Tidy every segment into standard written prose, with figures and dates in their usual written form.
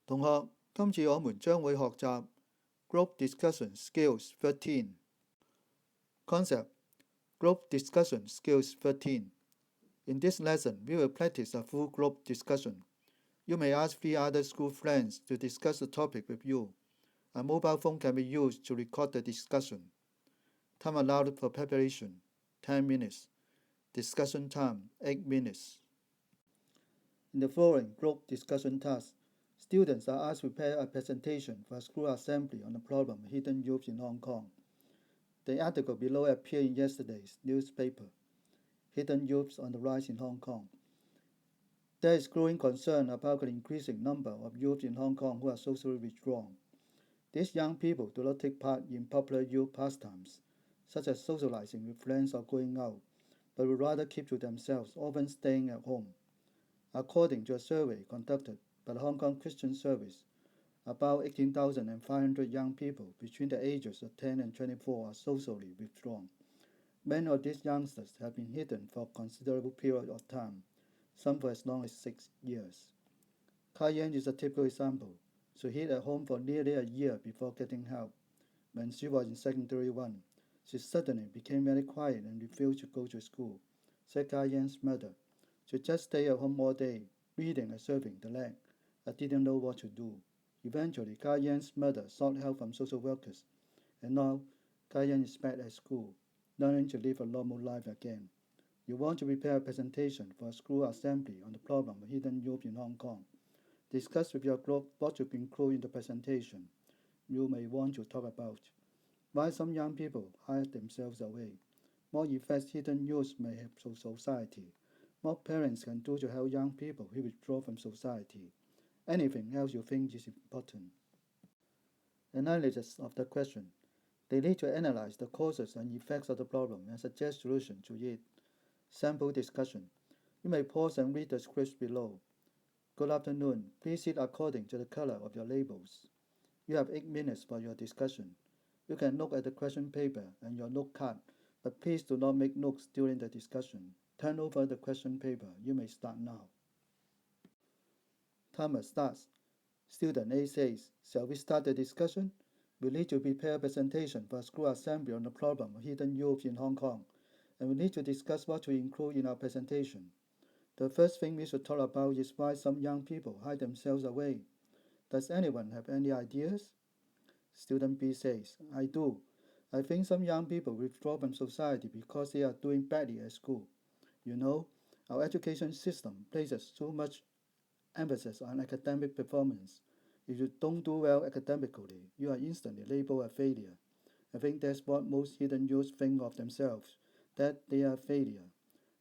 同學，今次我們將會學習 Group Discussion Skills 13 Concept Group Discussion Skills 13. In this lesson, we will practice a full group discussion. You may ask 3 other school friends to discuss the topic with you. A mobile phone can be used to record the discussion. Time allowed for preparation, 10 minutes. Discussion time, 8 minutes. In the following group discussion task, students are asked to prepare a presentation for a school assembly on the problem of hidden youth in Hong Kong. The article below appeared in yesterday's newspaper, Hidden Youths on the Rise in Hong Kong. There is growing concern about the increasing number of youth in Hong Kong who are socially withdrawn. These young people do not take part in popular youth pastimes, such as socializing with friends or going out, but would rather keep to themselves, often staying at home. According to a survey conducted by the Hong Kong Christian Service, about 18,500 young people between the ages of 10 and 24 are socially withdrawn. Many of these youngsters have been hidden for a considerable period of time, some for as long as 6 years. Cayenne is a typical example. She hid at home for nearly a year before getting help. When she was in secondary 1, she suddenly became very quiet and refused to go to school, said Cayenne's mother. She just stayed at home all day, reading and serving the land. I didn't know what to do. Eventually, Cayenne's mother sought help from social workers, and now Cayenne is back at school, learning to live a normal life again. You want to prepare a presentation for a school assembly on the problem of hidden youth in Hong Kong. Discuss with your group what to include in the presentation. You may want to talk about why some young people hide themselves away, what effects hidden youth may have on society, what parents can do to help young people who withdraw from society, anything else you think is important. Analysis of the question. They need to analyze the causes and effects of the problem and suggest solutions to it. Sample discussion. You may pause and read the scripts below. Good afternoon. Please sit according to the color of your labels. You have 8 minutes for your discussion. You can look at the question paper and your note card, but please do not make notes during the discussion. Turn over the question paper. You may start now. Timer starts. Student A says, shall we start the discussion? We need to prepare a presentation for a school assembly on the problem of hidden youth in Hong Kong, and we need to discuss what to include in our presentation. The first thing we should talk about is why some young people hide themselves away. Does anyone have any ideas? Student B says, I do. I think some young people withdraw from society because they are doing badly at school. You know, our education system places so much emphasis on academic performance. If you don't do well academically, you are instantly labeled a failure. I think that's what most hidden youth think of themselves, that they are a failure.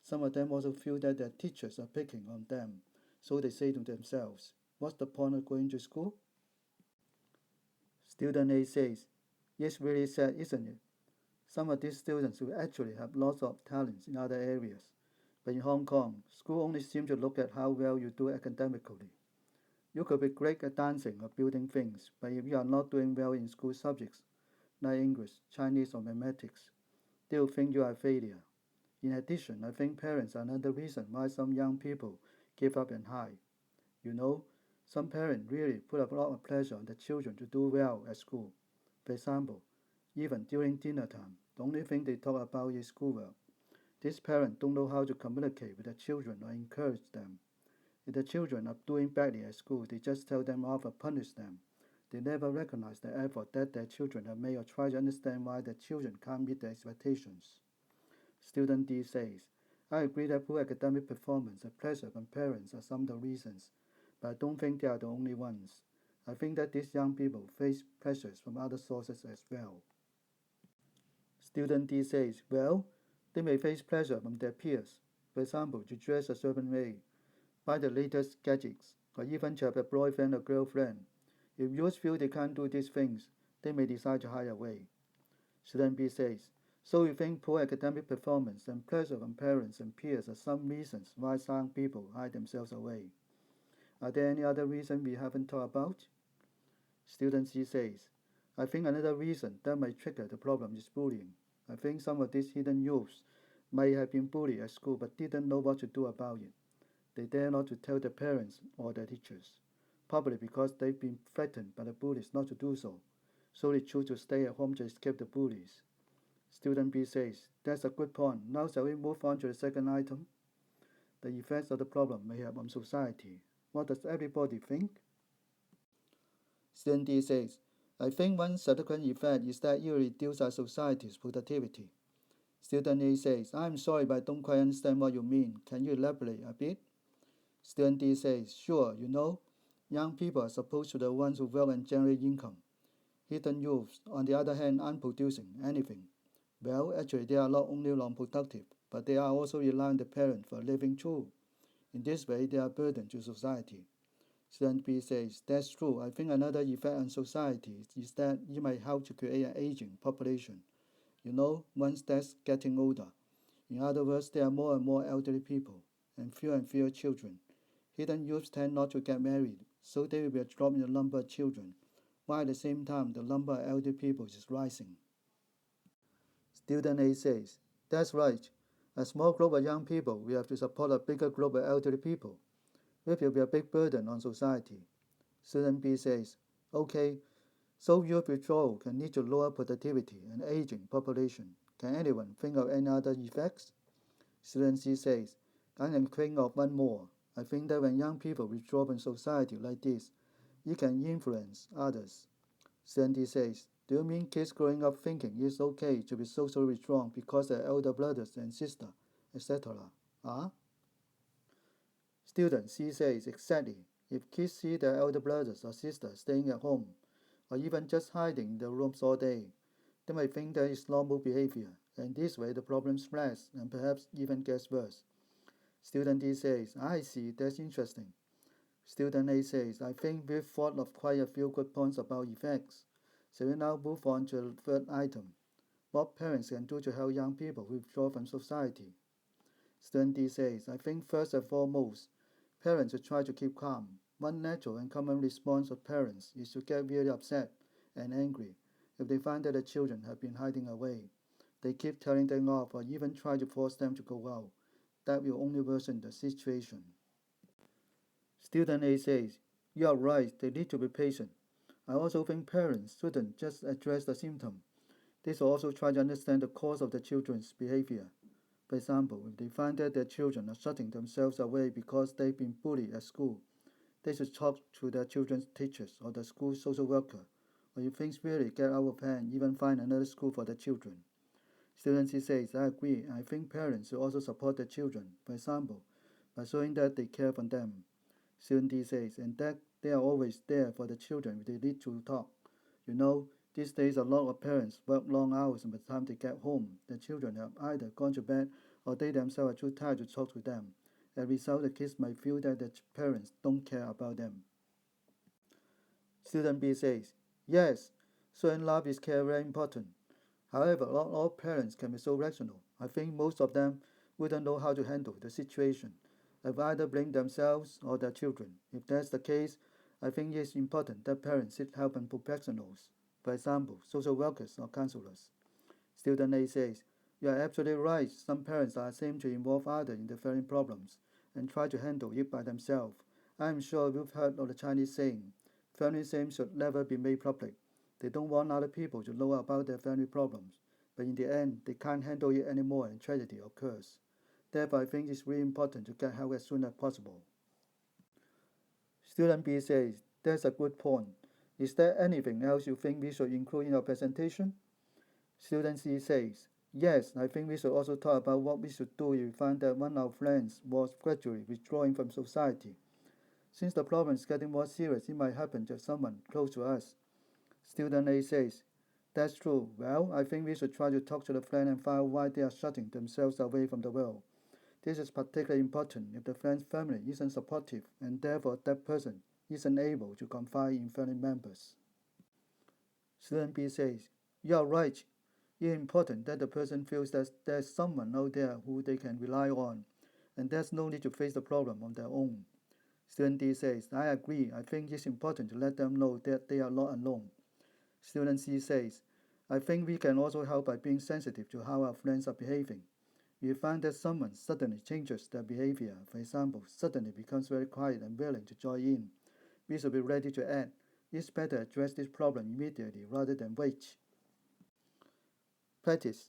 Some of them also feel that their teachers are picking on them, so they say to themselves, what's the point of going to school? Student A says, it's really sad, isn't it? Some of these students will actually have lots of talents in other areas, but in Hong Kong, school only seems to look at how well you do academically. You could be great at dancing or building things, but if you are not doing well in school subjects, like English, Chinese, or mathematics, they will think you are a failure. In addition, I think parents are another reason why some young people give up and hide. You know, some parents really put a lot of pressure on their children to do well at school. For example, even during dinner time, the only thing they talk about is schoolwork. These parents don't know how to communicate with their children or encourage them. If the children are doing badly at school, they just tell them off or punish them. They never recognize the effort that their children have made or try to understand why their children can't meet their expectations. Student D says, I agree that poor academic performance and pressure from parents are some of the reasons, but I don't think they are the only ones. I think that these young people face pressures from other sources as well. Student D says, well, they may face pressure from their peers, for example, to dress a certain way, buy the latest gadgets, or even to have a boyfriend or girlfriend. If youths feel they can't do these things, they may decide to hide away. Student B says, so you think poor academic performance and pressure from parents and peers are some reasons why young people hide themselves away. Are there any other reasons we haven't talked about? Student C says, I think another reason that might trigger the problem is bullying. I think some of these hidden youths may have been bullied at school but didn't know what to do about it. They dare not to tell their parents or their teachers. probably because they've been threatened by the bullies not to do so, so they choose to stay at home to escape the bullies. Student B says, that's a good point. Now shall we move on to the second item? The effects of the problem may have on society. What does everybody think? Student D says, I think one significant effect is that it reduces our society's productivity. Student A says, I'm sorry but I don't quite understand what you mean. Can you elaborate a bit? Student D says, sure, young people are supposed to be the ones who work and generate income. Hidden youths, on the other hand, aren't producing anything. Well, actually, they are not only non-productive, but they are also relying on the parents for a living too. In this way, they are a burden to society. Student B says, that's true. I think another effect on society is that it might help to create an aging population. Ones that's getting older. In other words, there are more and more elderly people, and fewer children. Hidden youths tend not to get married, so there will be a drop in the number of children, while at the same time the number of elderly people is rising. Student A says, that's right. A small group of young people will have to support a bigger group of elderly people, which will be a big burden on society. Student B says, okay, so youth withdrawal can lead to lower productivity and aging population. Can anyone think of any other effects? Student C says, I can think of one more. I think that when young people withdraw from society like this, it can influence others. Student D says, do you mean kids growing up thinking it's okay to be socially withdrawn because their elder brothers and sisters, etc. Ah? Student C says, exactly. If kids see their elder brothers or sisters staying at home, or even just hiding in their rooms all day, they might think that is normal behavior, and this way the problem spreads and perhaps even gets worse. Student D says, I see, that's interesting. Student A says, I think we've thought of quite a few good points about effects. So we now move on to the third item. What parents can do to help young people withdraw from society. Student D says, I think first and foremost, parents should try to keep calm. One natural and common response of parents is to get really upset and angry if they find that the children have been hiding away. They keep telling them off or even try to force them to go out. That will only worsen the situation. Student A says, you are right, they need to be patient. I also think parents shouldn't just address the symptom. They should also try to understand the cause of the children's behavior. For example, if they find that their children are shutting themselves away because they've been bullied at school, they should talk to their children's teachers or the school social worker, or if things really get out of hand, even find another school for their children. Student C says, I agree, and I think parents should also support their children, for example, by showing that they care for them. Student D says, and that they are always there for the children if they need to talk. These days a lot of parents work long hours, and by the time they get home, the children have either gone to bed or they themselves are too tired to talk to them. As a result, the kids might feel that their parents don't care about them. Student B says, yes, showing love is care very important. However, not all parents can be so rational. I think most of them wouldn't know how to handle the situation and either blame themselves or their children. If that's the case, I think it's important that parents seek help from professionals, for example, social workers or counselors. Student A says, you are absolutely right. Some parents are ashamed to involve others in their family problems and try to handle it by themselves. I am sure you've heard of the Chinese saying, family shame should never be made public. They don't want other people to know about their family problems, but in the end, they can't handle it anymore and tragedy occurs. Therefore, I think it's really important to get help as soon as possible. Student B says, that's a good point. Is there anything else you think we should include in our presentation? Student C says, yes, I think we should also talk about what we should do if we find that one of our friends was gradually withdrawing from society. Since the problem is getting more serious, it might happen to someone close to us. Student A says, that's true. Well, I think we should try to talk to the friend and find out why they are shutting themselves away from the world. This is particularly important if the friend's family isn't supportive and therefore that person isn't able to confide in family members. Student B says, you are right. It is important that the person feels that there's someone out there who they can rely on, and there's no need to face the problem on their own. Student D says, I agree. I think it's important to let them know that they are not alone. Student C says, I think we can also help by being sensitive to how our friends are behaving. If you find that someone suddenly changes their behavior, for example, suddenly becomes very quiet and willing to join in, We should be ready to act. It's better to address this problem immediately rather than wait. Practice.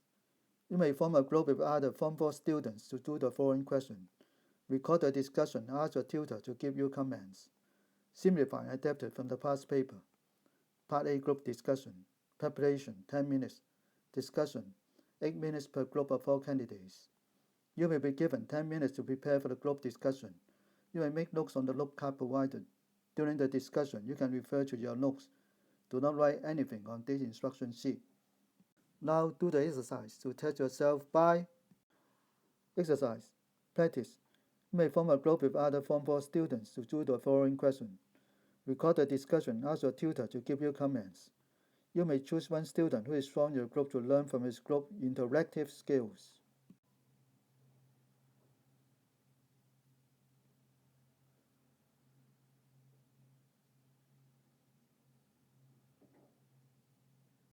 You may form a group with other Form 4 students to do the following question. Record the discussion, ask your tutor to give you comments. Simplify and adapted from the past paper. Part A group discussion. Preparation 10 minutes. Discussion 8 minutes per group of 4 candidates. You may be given 10 minutes to prepare for the group discussion. You may make notes on the note card provided. During the discussion, you can refer to your notes. Do not write anything on this instruction sheet. Now do the exercise to test yourself by exercise. Practice. You may form a group with other Form 4 students to do the following question. Record the discussion, ask your tutor to give you comments. You may choose one student who is strong in your group to learn from his group interactive skills.